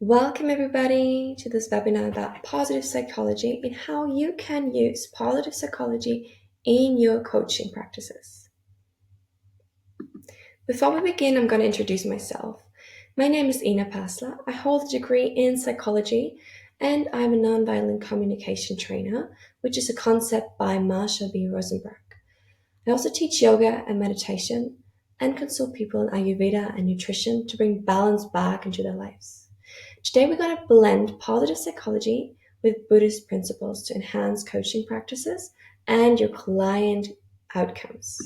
Welcome everybody to this webinar about positive psychology and how you can use positive psychology in your coaching practices. Before we begin, I'm going to introduce myself. My name is Ina Pasla. I hold a degree in psychology and I'm a nonviolent communication trainer, which is a concept by Marsha B. Rosenberg. I also teach yoga and meditation and consult people in Ayurveda and nutrition to bring balance back into their lives. Today we're going to blend positive psychology with Buddhist principles to enhance coaching practices and your client outcomes.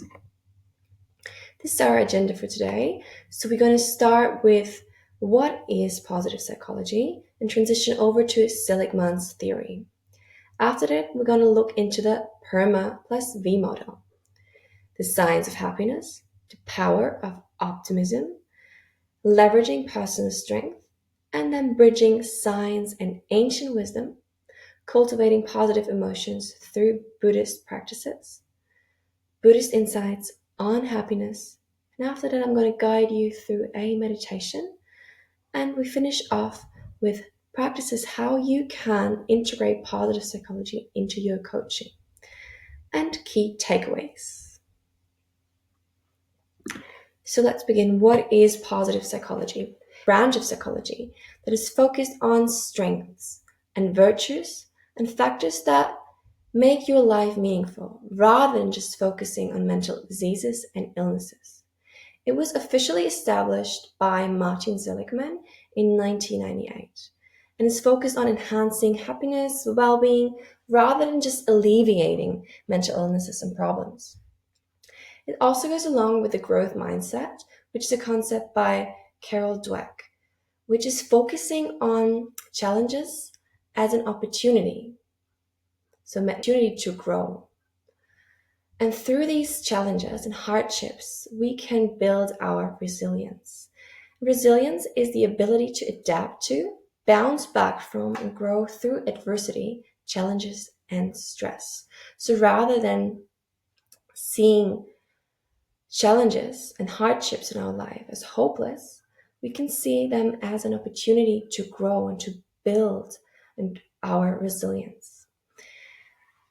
This is our agenda for today. So we're going to start with what is positive psychology and transition over to Seligman's theory. After that, we're going to look into the PERMA +V model, the science of happiness, the power of optimism, leveraging personal strength, and then bridging science and ancient wisdom, cultivating positive emotions through Buddhist practices, Buddhist insights on happiness, and after that I'm going to guide you through a meditation, and we finish off with practices how you can integrate positive psychology into your coaching, and key takeaways. So let's begin. What is positive psychology? Branch of psychology that is focused on strengths and virtues and factors that make your life meaningful rather than just focusing on mental diseases and illnesses. It was officially established by Martin Seligman in 1998 and is focused on enhancing happiness, well-being, rather than just alleviating mental illnesses and problems. It also goes along with the growth mindset, which is a concept by Carol Dweck, which is focusing on challenges as an opportunity. So an opportunity to grow. And through these challenges and hardships, we can build our resilience. Resilience is the ability to adapt to, bounce back from, and grow through adversity, challenges, and stress. So rather than seeing challenges and hardships in our life as hopeless, we can see them as an opportunity to grow and to build our resilience.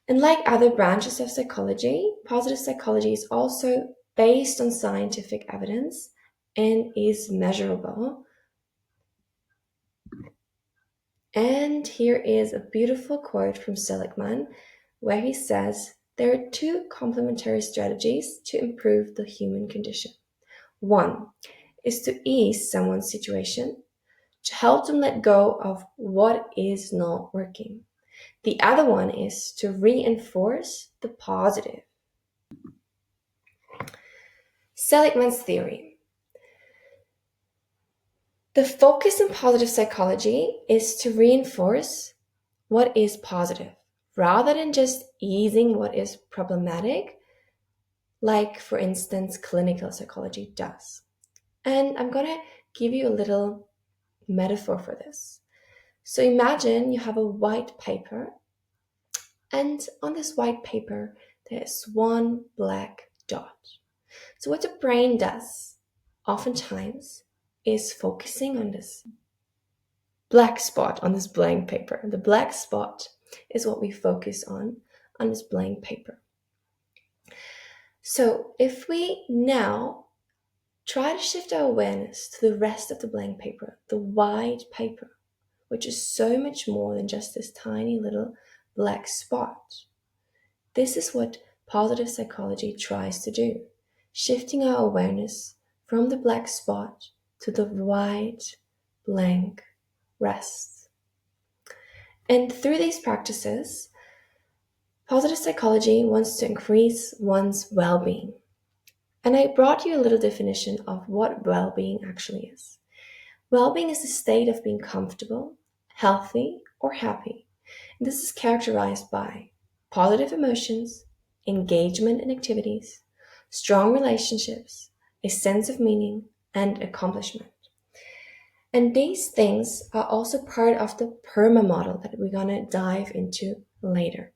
And like other branches of psychology, positive psychology is also based on scientific evidence and is measurable. And here is a beautiful quote from Seligman where he says, "There are two complementary strategies to improve the human condition. One is to ease someone's situation, to help them let go of what is not working. The other one is to reinforce the positive." Seligman's theory. The focus in positive psychology is to reinforce what is positive, rather than just easing what is problematic, like, for instance, clinical psychology does. And I'm going to give you a little metaphor for this. So imagine you have a white paper, and on this white paper, there's one black dot. So what the brain does, oftentimes, is focusing on this black spot on this blank paper. The black spot is what we focus on this blank paper. So if we now try to shift our awareness to the rest of the blank paper, the white paper, which is so much more than just this tiny little black spot. This is what positive psychology tries to do, shifting our awareness from the black spot to the white, blank rest. And through these practices, positive psychology wants to increase one's well-being. And I brought you a little definition of what well-being actually is. Well-being is the state of being comfortable, healthy, or happy. And this is characterized by positive emotions, engagement in activities, strong relationships, a sense of meaning, and accomplishment. And these things are also part of the PERMA model that we're going to dive into later.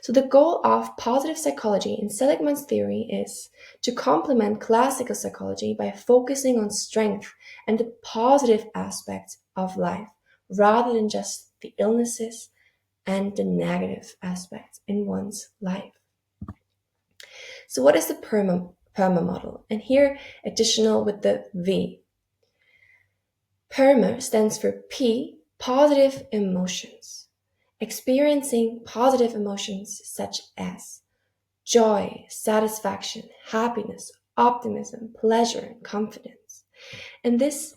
So the goal of positive psychology in Seligman's theory is to complement classical psychology by focusing on strength and the positive aspects of life, rather than just the illnesses and the negative aspects in one's life. So what is the PERMA model? And here, additional with the V. PERMA stands for P, positive emotions. Experiencing positive emotions such as joy, satisfaction, happiness, optimism, pleasure, and confidence. And this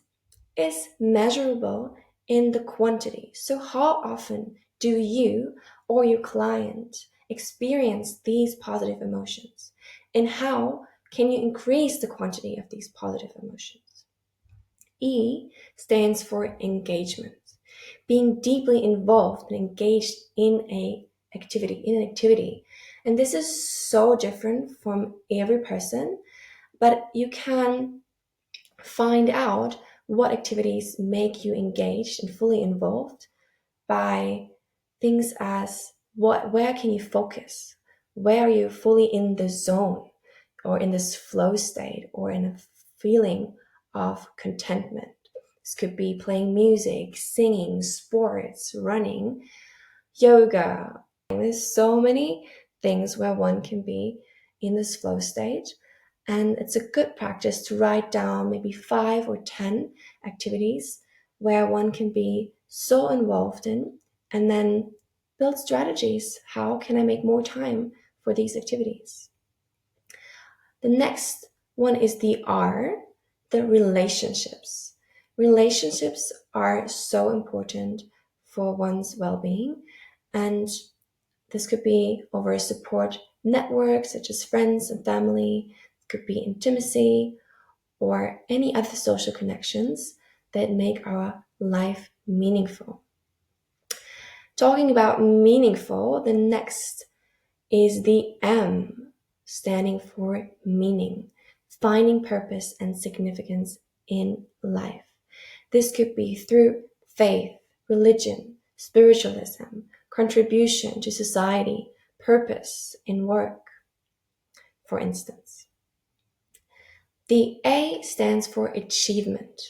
is measurable in the quantity. So how often do you or your client experience these positive emotions? And how can you increase the quantity of these positive emotions? E stands for engagement, being deeply involved and engaged in an activity. And this is so different from every person, but you can find out what activities make you engaged and fully involved by things as where can you focus? Where are you fully in the zone or in this flow state or in a feeling of contentment? This could be playing music, singing, sports, running, yoga. There's so many things where one can be in this flow state. And it's a good practice to write down maybe 5 or 10 activities where one can be so involved in, and then build strategies. How can I make more time for these activities? The next one is the R, the relationships. Relationships are so important for one's well-being, and this could be over a support network such as friends and family. It could be intimacy or any other social connections that make our life meaningful. Talking about meaningful, the next is the M, standing for meaning, finding purpose and significance in life. This could be through faith, religion, spiritualism, contribution to society, purpose in work, for instance. The A stands for achievement,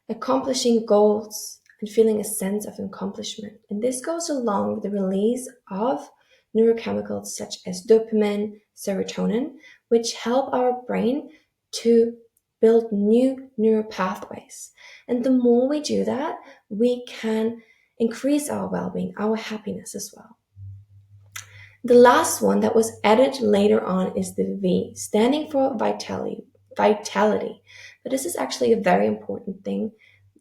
accomplishing goals and feeling a sense of accomplishment. And this goes along with the release of neurochemicals such as dopamine, serotonin, which help our brain to build new neural pathways. And the more we do that, we can increase our well-being, our happiness as well. The last one that was added later on is the V, standing for vitality. But this is actually a very important thing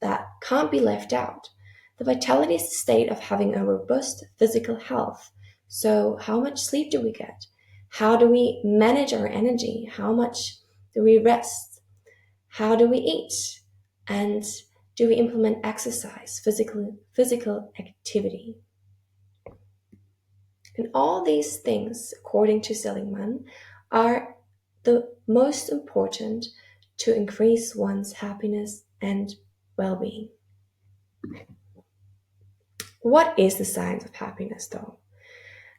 that can't be left out. The vitality is the state of having a robust physical health. So how much sleep do we get? How do we manage our energy? How much do we rest? How do we eat? And do we implement exercise, physical activity? And all these things, according to Seligman, are the most important to increase one's happiness and well-being. What is the science of happiness, though?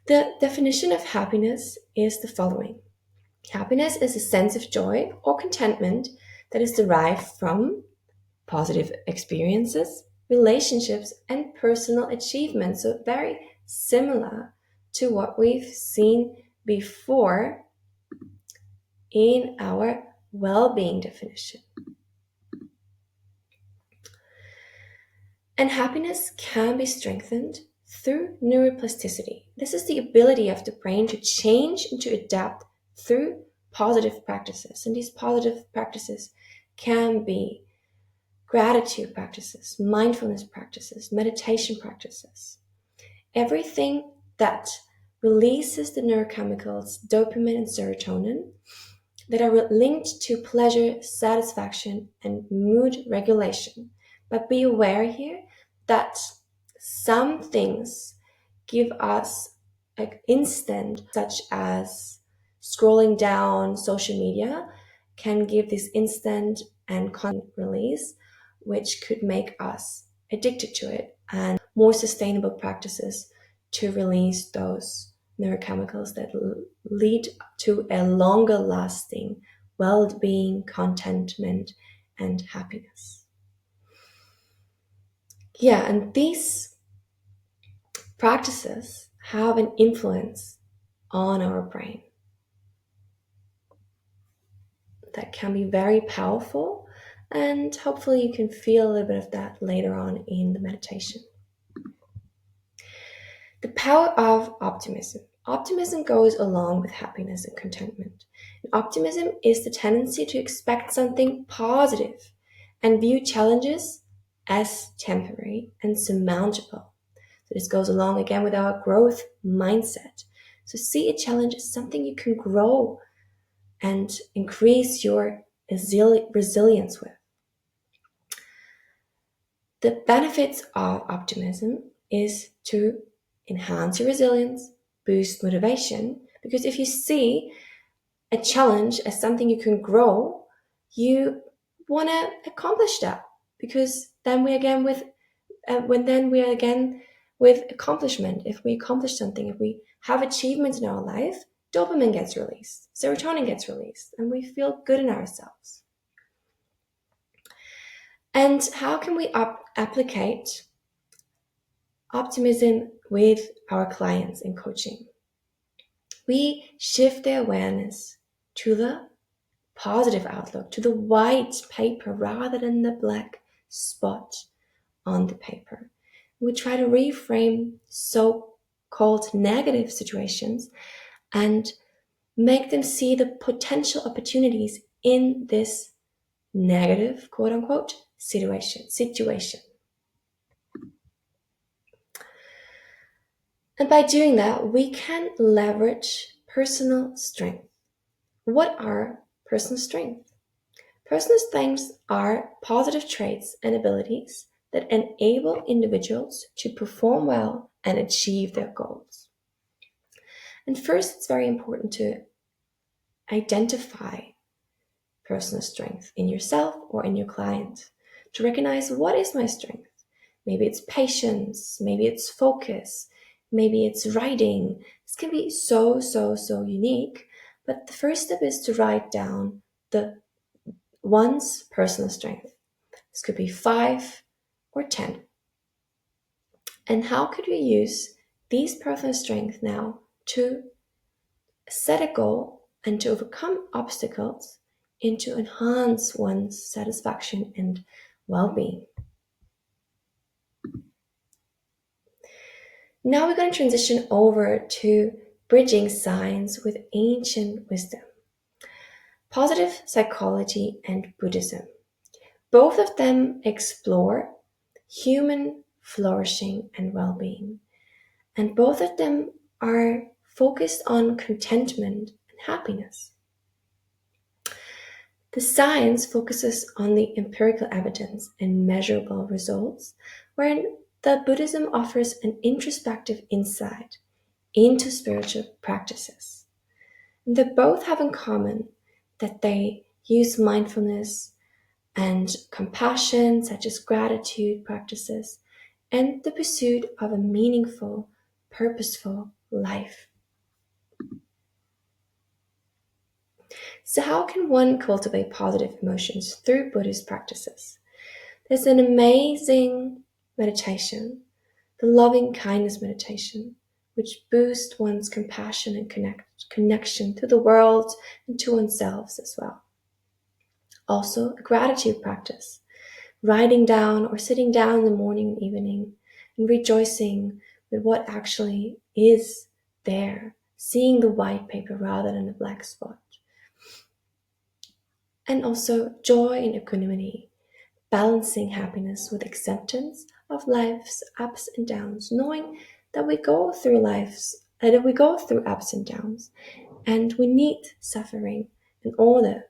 The definition of happiness is the following. Happiness is a sense of joy or contentment that is derived from positive experiences, relationships, and personal achievements. So very similar to what we've seen before in our well-being definition. And happiness can be strengthened through neuroplasticity. This is the ability of the brain to change and to adapt through positive practices. And these positive practices can be gratitude practices, mindfulness practices, meditation practices. Everything that releases the neurochemicals dopamine and serotonin that are linked to pleasure, satisfaction, and mood regulation. But be aware here that some things give us an instant, such as scrolling down social media, can give this instant and constant release, which could make us addicted to it, and more sustainable practices to release those neurochemicals that lead to a longer lasting well-being, contentment, and happiness. Yeah, and these practices have an influence on our brain that can be very powerful, and hopefully you can feel a little bit of that later on in the meditation. The power of optimism. Optimism goes along with happiness and contentment. And optimism is the tendency to expect something positive and view challenges as temporary and surmountable. So this goes along again with our growth mindset. So see a challenge as something you can grow and increase your resilience with. The benefits of optimism is to enhance your resilience, boost motivation, because if you see a challenge as something you can grow, you want to accomplish that. Because then we again with then we are again with accomplishment. If we accomplish something, if we have achievements in our life, dopamine gets released, serotonin gets released, and we feel good in ourselves. And how can we applicate optimism with our clients in coaching? We shift their awareness to the positive outlook, to the white paper rather than the black spot on the paper. We try to reframe so-called negative situations and make them see the potential opportunities in this negative, quote unquote, situation. And by doing that, we can leverage personal strength. What are personal strengths? Personal strengths are positive traits and abilities that enable individuals to perform well and achieve their goals. And first, it's very important to identify personal strength in yourself or in your client, to recognize what is my strength. Maybe it's patience, maybe it's focus, maybe it's writing. This can be so unique, but the first step is to write down one's personal strength. This could be 5 or 10. And how could we use these personal strengths now to set a goal and to overcome obstacles and to enhance one's satisfaction and well-being? Now we're going to transition over to bridging science with ancient wisdom. Positive psychology and Buddhism. Both of them explore human flourishing and well-being. And both of them are focused on contentment and happiness. The science focuses on the empirical evidence and measurable results, wherein the Buddhism offers an introspective insight into spiritual practices. And they both have in common that they use mindfulness and compassion, such as gratitude practices, and the pursuit of a meaningful, purposeful life. So how can one cultivate positive emotions through Buddhist practices? There's an amazing meditation, the loving kindness meditation, which boosts one's compassion and connection to the world and to oneself as well. Also, a gratitude practice, writing down or sitting down in the morning and evening and rejoicing with what actually is there, seeing the white paper rather than the black spot. And also joy and equanimity, balancing happiness with acceptance of life's ups and downs, knowing that we go through ups and downs, and we need suffering in order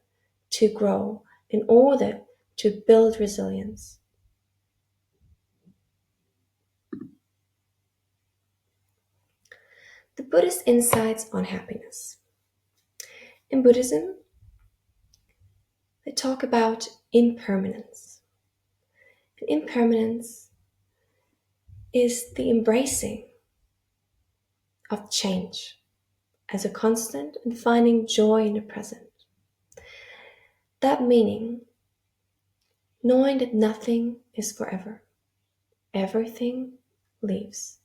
to grow, in order to build resilience. The Buddhist insights on happiness. In Buddhism, they talk about impermanence. And impermanence is the embracing of change as a constant and finding joy in the present. That meaning, knowing that nothing is forever. everything leaves.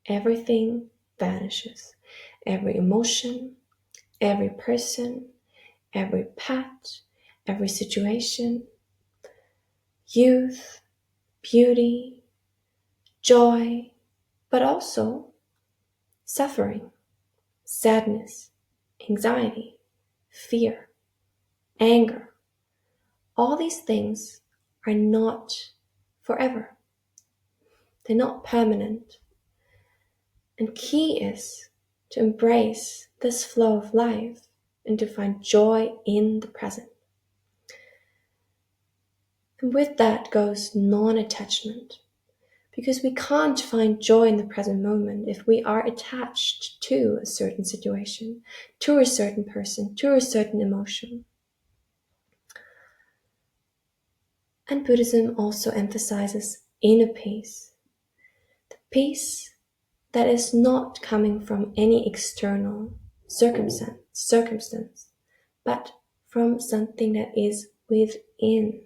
Everything vanishes. Every emotion, every person, every pet, every situation, youth, beauty, joy, but also suffering, sadness, anxiety, fear, anger. All these things are not forever. They're not permanent. And key is to embrace this flow of life and to find joy in the present. And with that goes non-attachment, because we can't find joy in the present moment if we are attached to a certain situation, to a certain person, to a certain emotion. And Buddhism also emphasizes inner peace, the peace that is not coming from any external circumstance, but from something that is within.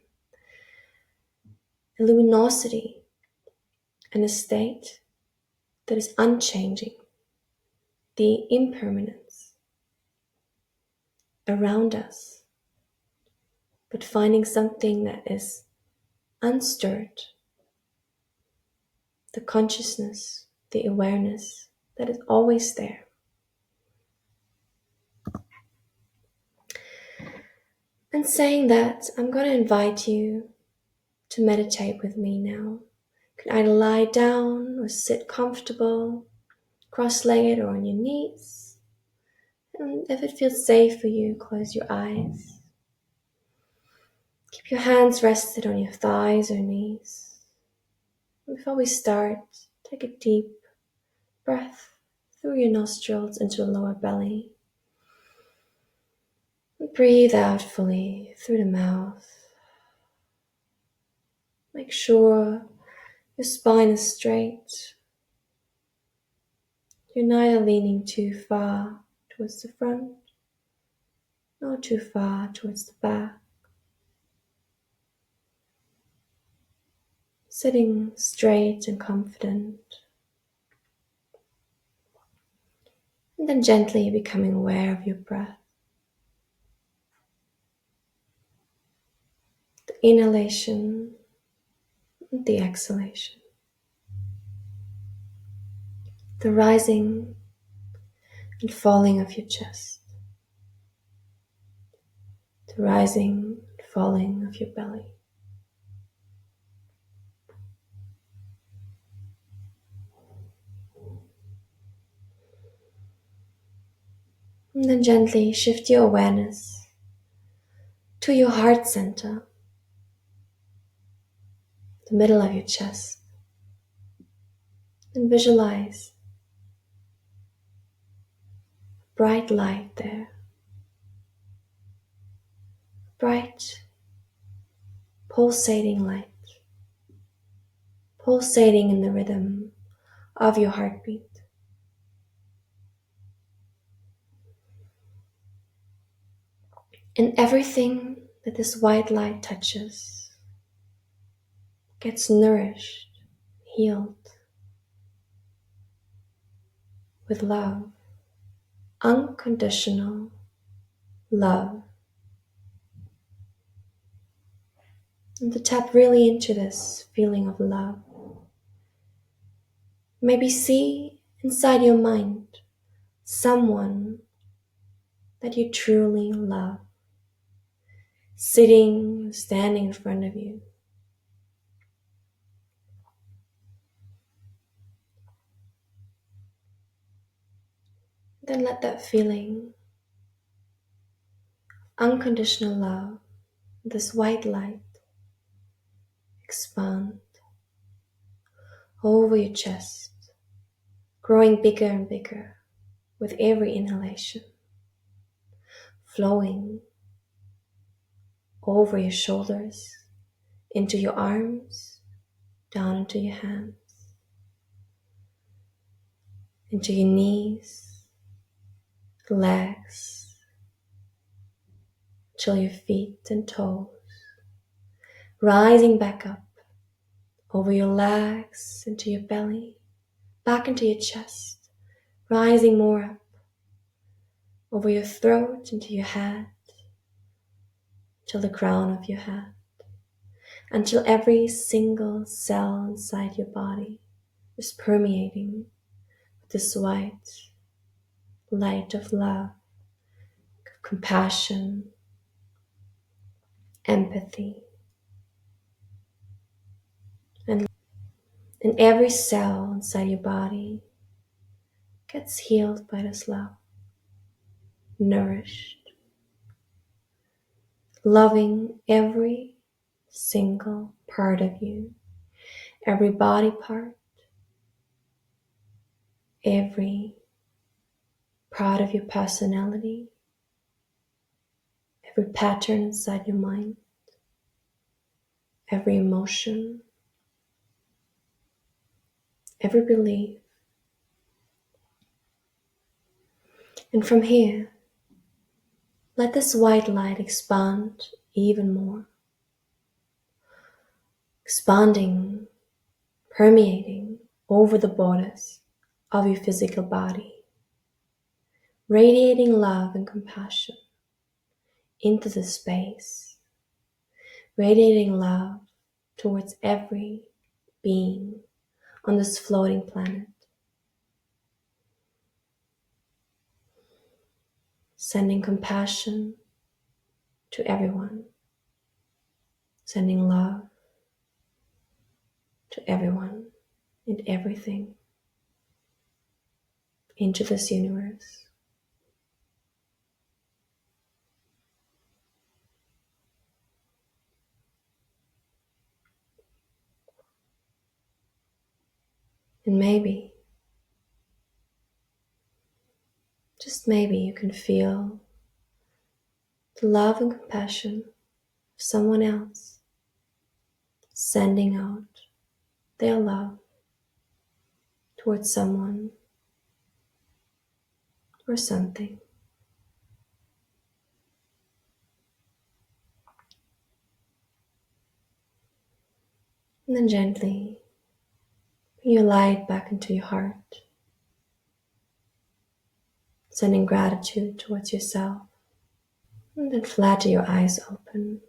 A luminosity and a state that is unchanging, the impermanence around us, but finding something that is unstirred, the consciousness, the awareness that is always there. And saying that, I'm going to invite you to meditate with me now. You can either lie down or sit comfortable, cross-legged or on your knees. And if it feels safe for you, close your eyes. Keep your hands rested on your thighs or knees. And before we start, take a deep breath through your nostrils into the lower belly. And breathe out fully through the mouth. Make sure your spine is straight. You're neither leaning too far towards the front, nor too far towards the back. Sitting straight and confident. And then gently becoming aware of your breath. The inhalation and the exhalation. The rising and falling of your chest. The rising and falling of your belly. And then gently shift your awareness to your heart center, the middle of your chest. And visualize bright light there. Bright, pulsating light. Pulsating in the rhythm of your heartbeat. And everything that this white light touches gets nourished, healed with love, unconditional love. And to tap really into this feeling of love, maybe see inside your mind someone that you truly love, sitting, standing in front of you. Then let that feeling, unconditional love, this white light, expand over your chest, growing bigger and bigger with every inhalation, flowing over your shoulders, into your arms, down into your hands, into your knees, legs, till your feet and toes, rising back up over your legs, into your belly, back into your chest, rising more up, over your throat, into your head, till the crown of your head, until every single cell inside your body is permeating with this white light of love, compassion, empathy, and every cell inside your body gets healed by this love, nourished, loving every single part of you, every body part, every part of your personality, every pattern inside your mind, every emotion, every belief. And from here, let this white light expand even more, expanding, permeating over the borders of your physical body, radiating love and compassion into the space, radiating love towards every being on this floating planet, sending compassion to everyone, sending love to everyone and everything into this universe. And maybe, just maybe, you can feel the love and compassion of someone else sending out their love towards someone or something. And then gently bring your light back into your heart, sending gratitude towards yourself. And then flatten your eyes open.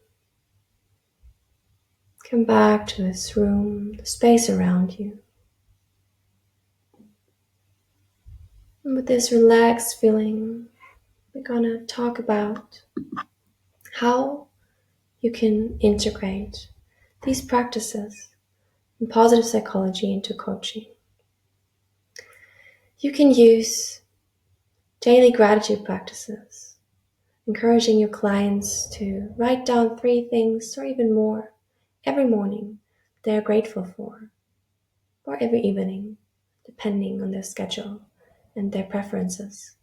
Come back to this room, the space around you. And with this relaxed feeling, we're gonna talk about how you can integrate these practices in positive psychology into coaching. You can use daily gratitude practices, encouraging your clients to write down 3 things or even more every morning they're grateful for, or every evening, depending on their schedule and their preferences.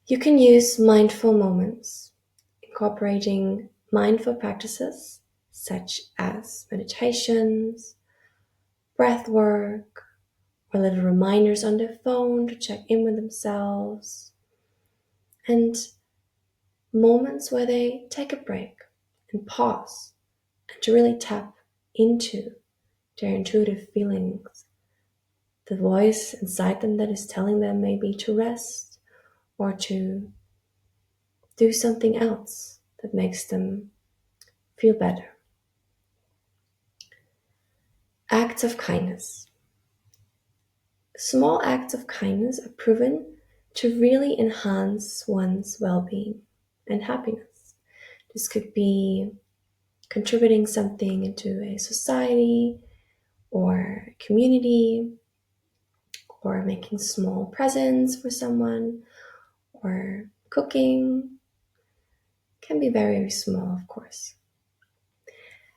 You can use mindful moments, incorporating mindful practices such as meditations, breath work, or little reminders on their phone to check in with themselves, and moments where they take a break and pause and to really tap into their intuitive feelings, the voice inside them that is telling them maybe to rest or to do something else that makes them feel better. Acts of kindness. Small acts of kindness are proven to really enhance one's well-being and happiness. This could be contributing something into a society or community, or making small presents for someone, or cooking. Can be very small, of course.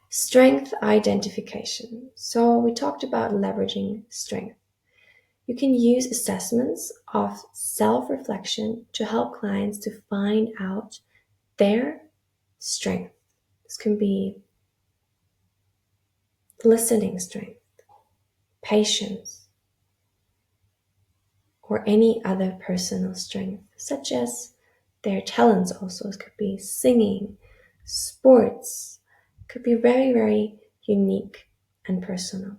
Strength identification. So we talked about leveraging strength. You can use assessments of self-reflection to help clients to find out their strength. This can be listening strength, patience, or any other personal strength, such as their talents also. It could be singing, sports, could be very, very unique, and personal.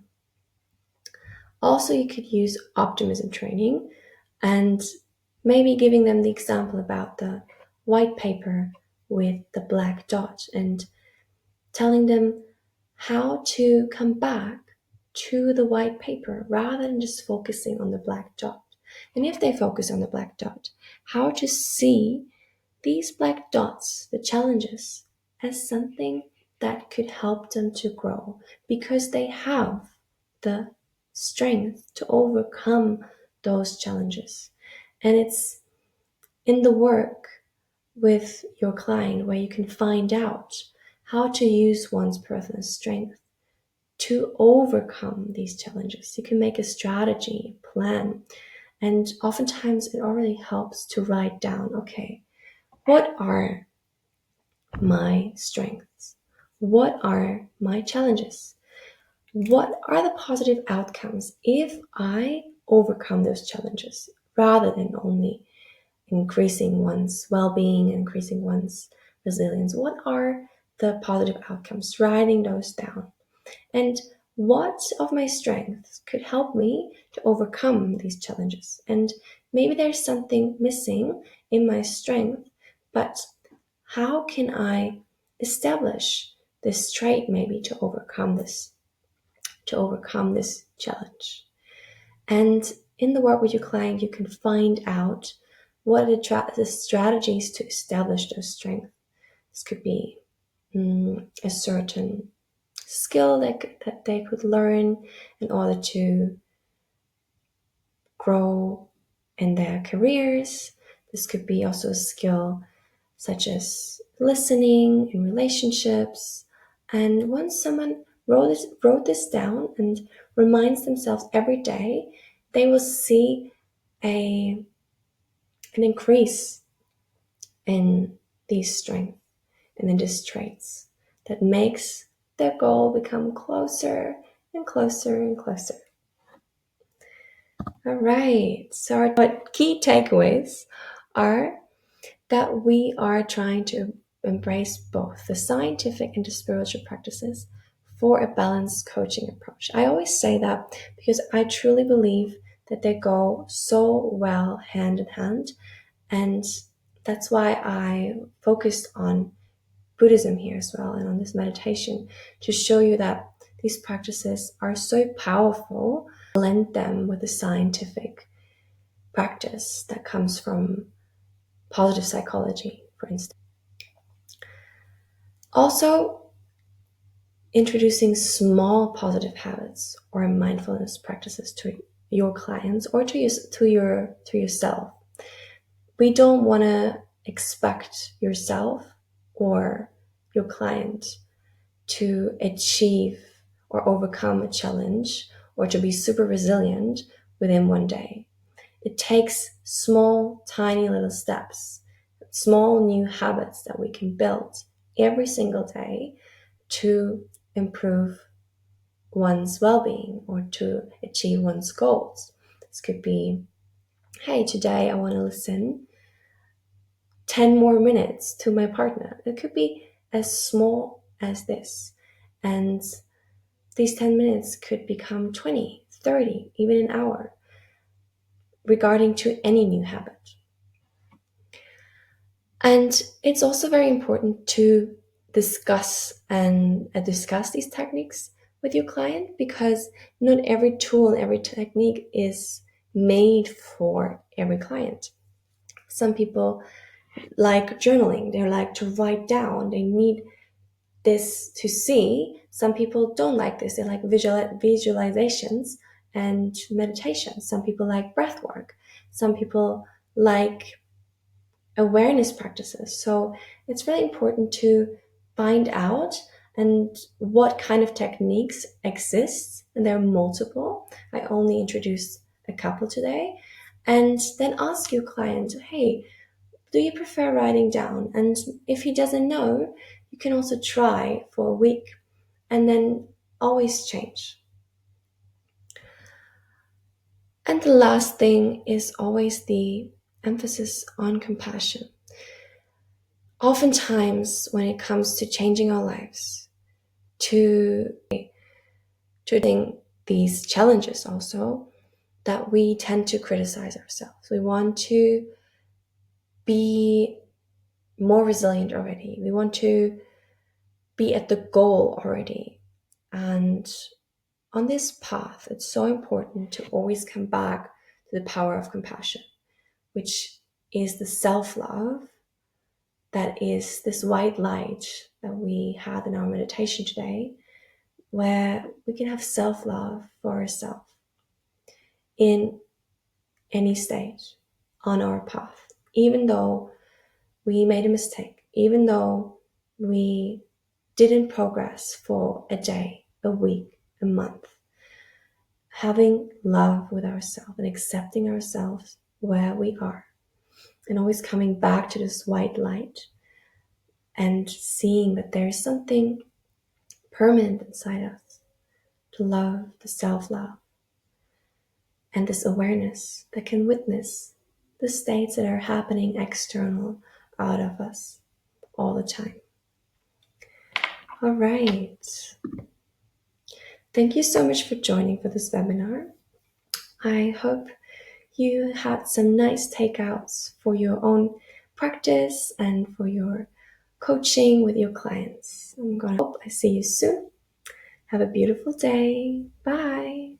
Also, you could use optimism training and maybe giving them the example about the white paper with the black dot and telling them how to come back to the white paper rather than just focusing on the black dot. And if they focus on the black dot, how to see these black dots, the challenges, as something that could help them to grow because they have the strength to overcome those challenges. And it's in the work with your client where you can find out how to use one's personal strength to overcome these challenges. You can make a strategy, plan, and oftentimes it already helps to write down, okay, what are my strengths? What are my challenges? What are the positive outcomes if I overcome those challenges rather than only increasing one's well-being, increasing one's resilience? What are the positive outcomes? Writing those down. And what of my strengths could help me to overcome these challenges? And maybe there's something missing in my strength, but how can I establish this trait maybe to overcome this challenge? And in the work with your client, you can find out what are the strategies to establish those strengths. This could be a certain skill that they could learn in order to grow in their careers. This could be also a skill such as listening in relationships. And once someone wrote this down and reminds themselves every day, they will see an increase in these strengths and in these traits that makes their goal become closer and closer and closer. All right, so our key takeaways are that we are trying to embrace both the scientific and the spiritual practices for a balanced coaching approach. I always say that because I truly believe that they go so well hand in hand, and that's why I focused on Buddhism here as well and on this meditation to show you that these practices are so powerful. Blend them with the scientific practice that comes from positive psychology, for instance. Also, introducing small positive habits or mindfulness practices to your clients or to yourself. We don't want to expect yourself or your client to achieve or overcome a challenge or to be super resilient within one day. It takes small, tiny little steps, small new habits that we can build every single day to improve one's well-being or to achieve one's goals. This could be, hey, today I want to listen 10 more minutes to my partner. It could be as small as this. And these 10 minutes could become 20, 30, even an hour regarding to any new habit. And it's also very important to discuss these techniques with your client because not every tool and every technique is made for every client. Some people like journaling, they like to write down, they need this to see. Some people don't like this, they like visualizations and meditation. Some people like breath work. Some people like awareness practices. So it's really important to find out and what kind of techniques exist, and there are multiple. I only introduced a couple today. And then ask your client, hey, do you prefer writing down? And if he doesn't know, you can also try for a week and then always change. And the last thing is always the emphasis on compassion. Oftentimes, when it comes to changing our lives, to think these challenges also, that we tend to criticize ourselves. We want to be more resilient already. We want to be at the goal already. And on this path, it's so important to always come back to the power of compassion, which is the self-love, that is this white light that we had in our meditation today, where we can have self-love for ourselves in any stage on our path, even though we made a mistake, even though we didn't progress for a day, a week, a month. Having love with ourselves and accepting ourselves where we are, and always coming back to this white light and seeing that there is something permanent inside us, the love, the self-love, and this awareness that can witness the states that are happening external out of us all the time. All right. Thank you so much for joining for this webinar. I hope you had some nice takeouts for your own practice and for your coaching with your clients. I hope I see you soon. Have a beautiful day. Bye.